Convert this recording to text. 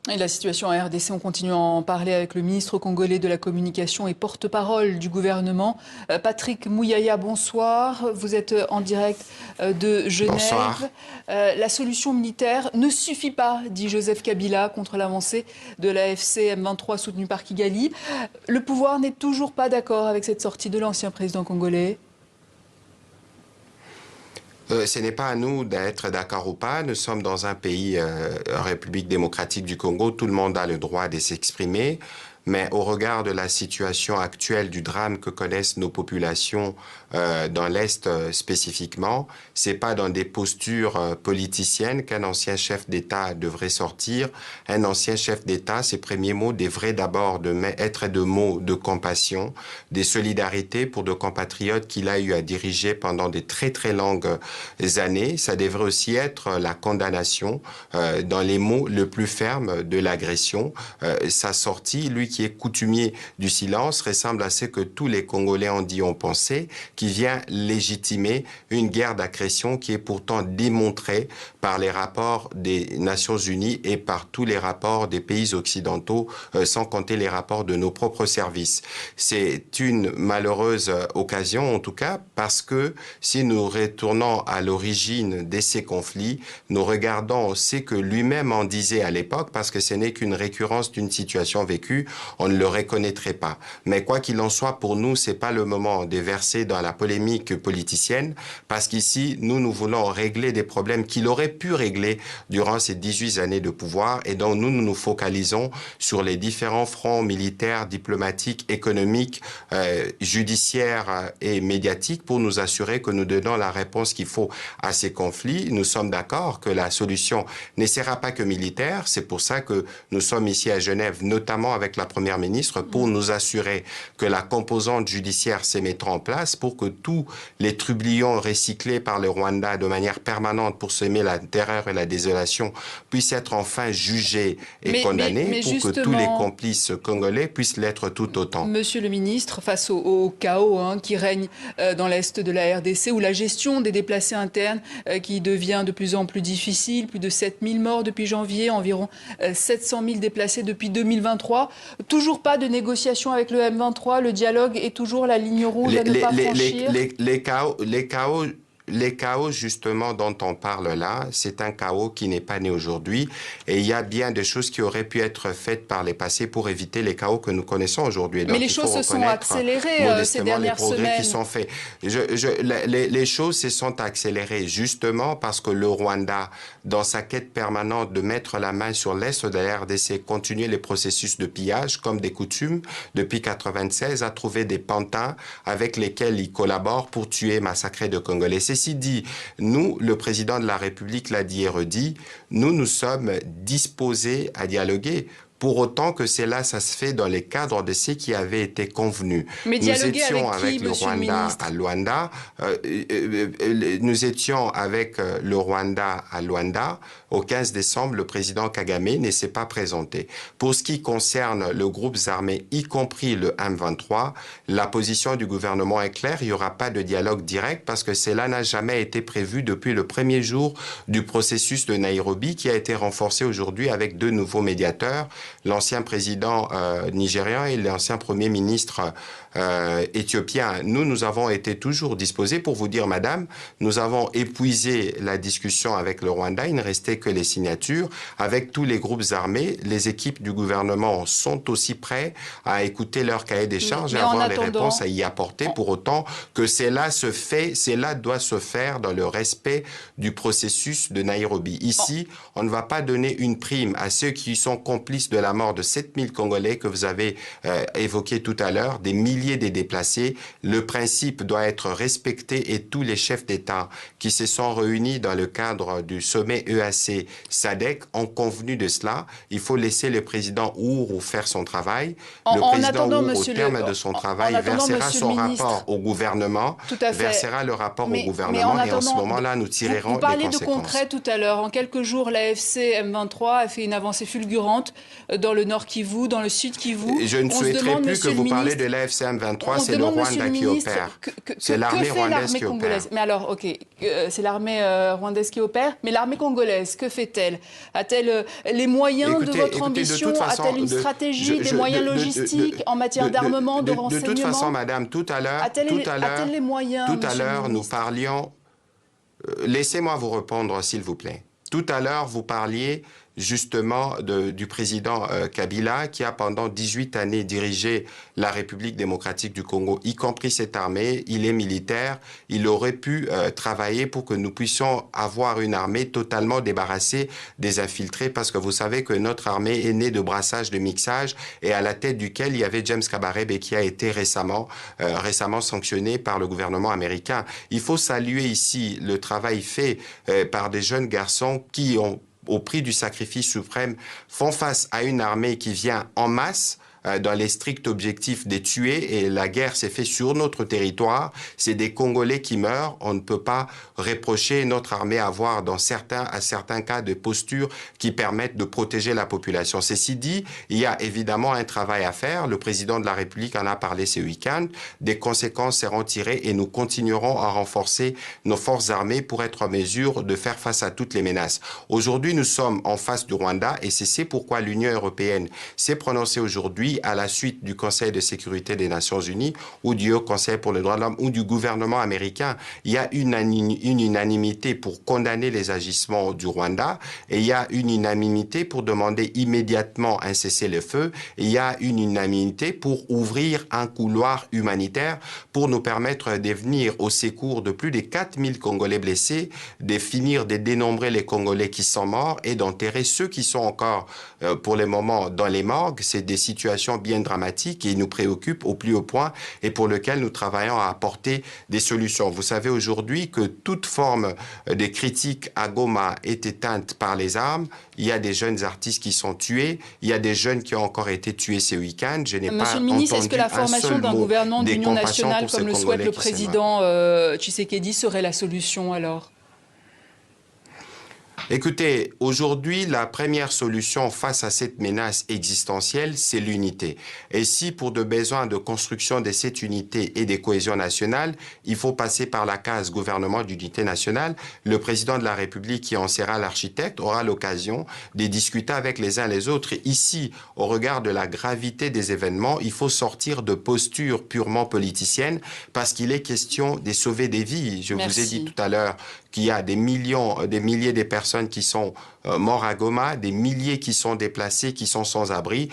Et la situation en RDC, on continue à en parler avec le ministre congolais de la Communication et porte-parole du gouvernement. Patrick Mouyaya, bonsoir. Vous êtes en direct de Bonsoir. Genève. La solution militaire ne suffit pas, dit Joseph Kabila, contre l'avancée de l'AFC M23 soutenue par Kigali. Le pouvoir n'est toujours pas d'accord avec cette sortie de l'ancien président congolais. Ce n'est pas à nous d'être d'accord ou pas. Nous sommes dans un pays, République démocratique du Congo. Tout le monde a le droit de s'exprimer. Mais au regard de la situation actuelle du drame que connaissent nos populations dans l'Est spécifiquement, c'est pas dans des postures politiciennes qu'un ancien chef d'État devrait sortir. Un ancien chef d'État, ses premiers mots devraient d'abord être de mots de compassion, de solidarité pour nos compatriotes qu'il a eu à diriger pendant de très très longues années. Ça devrait aussi être la condamnation dans les mots le plus ferme de l'agression. Sa sortie, lui qui est coutumier du silence, ressemble à ce que tous les Congolais ont dit, ont pensé, qui vient légitimer une guerre d'agression qui est pourtant démontrée par les rapports des Nations Unies et par tous les rapports des pays occidentaux, sans compter les rapports de nos propres services. C'est une malheureuse occasion, en tout cas, parce que si nous retournons à l'origine de ces conflits, nous regardons ce que lui-même en disait à l'époque, parce que ce n'est qu'une récurrence d'une situation vécue, on ne le reconnaîtrait pas. Mais quoi qu'il en soit, pour nous, c'est pas le moment de verser dans la polémique politicienne, parce qu'ici, nous voulons régler des problèmes qu'il aurait pu régler durant ces 18 années de pouvoir, et donc nous nous focalisons sur les différents fronts militaires, diplomatiques, économiques, judiciaires et médiatiques pour nous assurer que nous donnons la réponse qu'il faut à ces conflits. Nous sommes d'accord que la solution ne sera pas que militaire. C'est pour ça que nous sommes ici à Genève, notamment avec la Première ministre, pour nous assurer que la composante judiciaire se mettra en place pour que tous les trublions recyclés par le Rwanda de manière permanente pour semer la terreur et la désolation puissent être enfin jugés et condamnés pour que tous les complices congolais puissent l'être tout autant. Monsieur le ministre, face au chaos qui règne dans l'Est de la RDC, où la gestion des déplacés internes qui devient de plus en plus difficile, plus de 7000 morts depuis janvier, environ 700 000 déplacés depuis 2023, toujours pas de négociation avec le M23, le dialogue est toujours la ligne rouge à ne pas franchir. Les chaos, justement, dont on parle là, c'est un chaos qui n'est pas né aujourd'hui. Et il y a bien des choses qui auraient pu être faites par les passés pour éviter les chaos que nous connaissons aujourd'hui. Mais les choses se sont accélérées ces dernières semaines. Qui sont faits. Les choses se sont accélérées justement parce que le Rwanda, dans sa quête permanente de mettre la main sur l'Est de la RDC, continuer les processus de pillage, comme des coutumes, depuis 1996, a trouvé des pantins avec lesquels il collabore pour tuer et massacrer de Congolais. Ceci dit, nous, le président de la République l'a dit et redit, nous sommes disposés à dialoguer. Pour autant que cela, ça se fait dans les cadres de ce qui avait été convenu. Mais nous étions avec le Rwanda à Luanda. Nous étions avec le Rwanda à Luanda. Au 15 décembre, le président Kagame ne s'est pas présenté. Pour ce qui concerne le groupe armé, y compris le M23, la position du gouvernement est claire. Il n'y aura pas de dialogue direct parce que cela n'a jamais été prévu depuis le premier jour du processus de Nairobi qui a été renforcé aujourd'hui avec 2 nouveaux médiateurs, l'ancien président nigérian et l'ancien premier ministre éthiopien. Nous avons été toujours disposés pour vous dire, madame, nous avons épuisé la discussion avec le Rwanda. Il ne restait que les signatures. Avec tous les groupes armés, les équipes du gouvernement sont aussi prêts à écouter leur cahier des charges et avoir les réponses à y apporter. Pour autant que cela doit se faire dans le respect du processus de Nairobi. Ici, on ne va pas donner une prime à ceux qui sont complices de la mort de 7000 Congolais que vous avez évoqué tout à l'heure, des milliers des déplacés. Le principe doit être respecté et tous les chefs d'État qui se sont réunis dans le cadre du sommet EAC-SADC ont convenu de cela. Il faut laisser le président Uhuru faire son travail. Le président Uhuru, au terme de son travail, versera son rapport au gouvernement, versera le rapport au gouvernement et en ce moment-là, nous tirerons les conséquences. Vous parliez de concret tout à l'heure. En quelques jours, l'AFC M23 a fait une avancée fulgurante dans le Nord Kivu, dans le Sud Kivu. Je ne souhaiterais plus que vous parlez de l'AFC M23, c'est le Rwanda qui opère. C'est l'armée rwandaise qui opère. Mais alors, ok, c'est l'armée rwandaise qui opère, mais l'armée congolaise, que fait-elle? A-t-elle les moyens de votre ambition? A-t-elle une stratégie, des moyens logistiques en matière d'armement, de renseignement? De toute façon, madame, tout à l'heure, nous parlions... Laissez-moi vous répondre, s'il vous plaît. Tout à l'heure, vous parliez justement du président Kabila, qui a pendant 18 années dirigé la République démocratique du Congo, y compris cette armée. Il est militaire. Il aurait pu travailler pour que nous puissions avoir une armée totalement débarrassée des infiltrés, parce que vous savez que notre armée est née de brassage, de mixage, et à la tête duquel il y avait James Kabarebe, qui a été récemment sanctionné par le gouvernement américain. Il faut saluer ici le travail fait par des jeunes garçons qui ont, au prix du sacrifice suprême, font face à une armée qui vient en masse dans les stricts objectifs des tuer, et la guerre s'est faite sur notre territoire. C'est des Congolais qui meurent. On ne peut pas reprocher notre armée à avoir à certains cas de postures qui permettent de protéger la population. Ceci dit, il y a évidemment un travail à faire. Le président de la République en a parlé ce week-end. Des conséquences seront tirées et nous continuerons à renforcer nos forces armées pour être en mesure de faire face à toutes les menaces. Aujourd'hui, nous sommes en face du Rwanda, et c'est pourquoi l'Union européenne s'est prononcée aujourd'hui à la suite du Conseil de sécurité des Nations Unies ou du Haut Conseil pour les droits de l'homme ou du gouvernement américain. Il y a une unanimité pour condamner les agissements du Rwanda, et il y a une unanimité pour demander immédiatement un cessez-le-feu, et il y a une unanimité pour ouvrir un couloir humanitaire pour nous permettre de venir au secours de plus de 4000 Congolais blessés, de finir de dénombrer les Congolais qui sont morts et d'enterrer ceux qui sont encore pour le moment dans les morgues. C'est des situations bien dramatiques qui nous préoccupent au plus haut point et pour lesquelles nous travaillons à apporter des solutions. Vous savez aujourd'hui que toute forme de critique à Goma est éteinte par les armes. Il y a des jeunes artistes qui sont tués. Il y a des jeunes qui ont encore été tués ce week-end. Je n'ai pas Monsieur le ministre, est-ce que la formation d'un gouvernement d'union nationale, comme le souhaite le président Tshisekedi, serait la solution alors? Écoutez, aujourd'hui, la première solution face à cette menace existentielle, c'est l'unité. Et si pour de besoins de construction de cette unité et des cohésions nationales, il faut passer par la case gouvernement d'unité nationale, le président de la République, qui en sera l'architecte, aura l'occasion de discuter avec les uns les autres. Et ici, au regard de la gravité des événements, il faut sortir de postures purement politiciennes, parce qu'il est question de sauver des vies. Je vous ai dit tout à l'heure qu'il y a des milliers de personnes qui sont morts à Goma, des milliers qui sont déplacés, qui sont sans abri.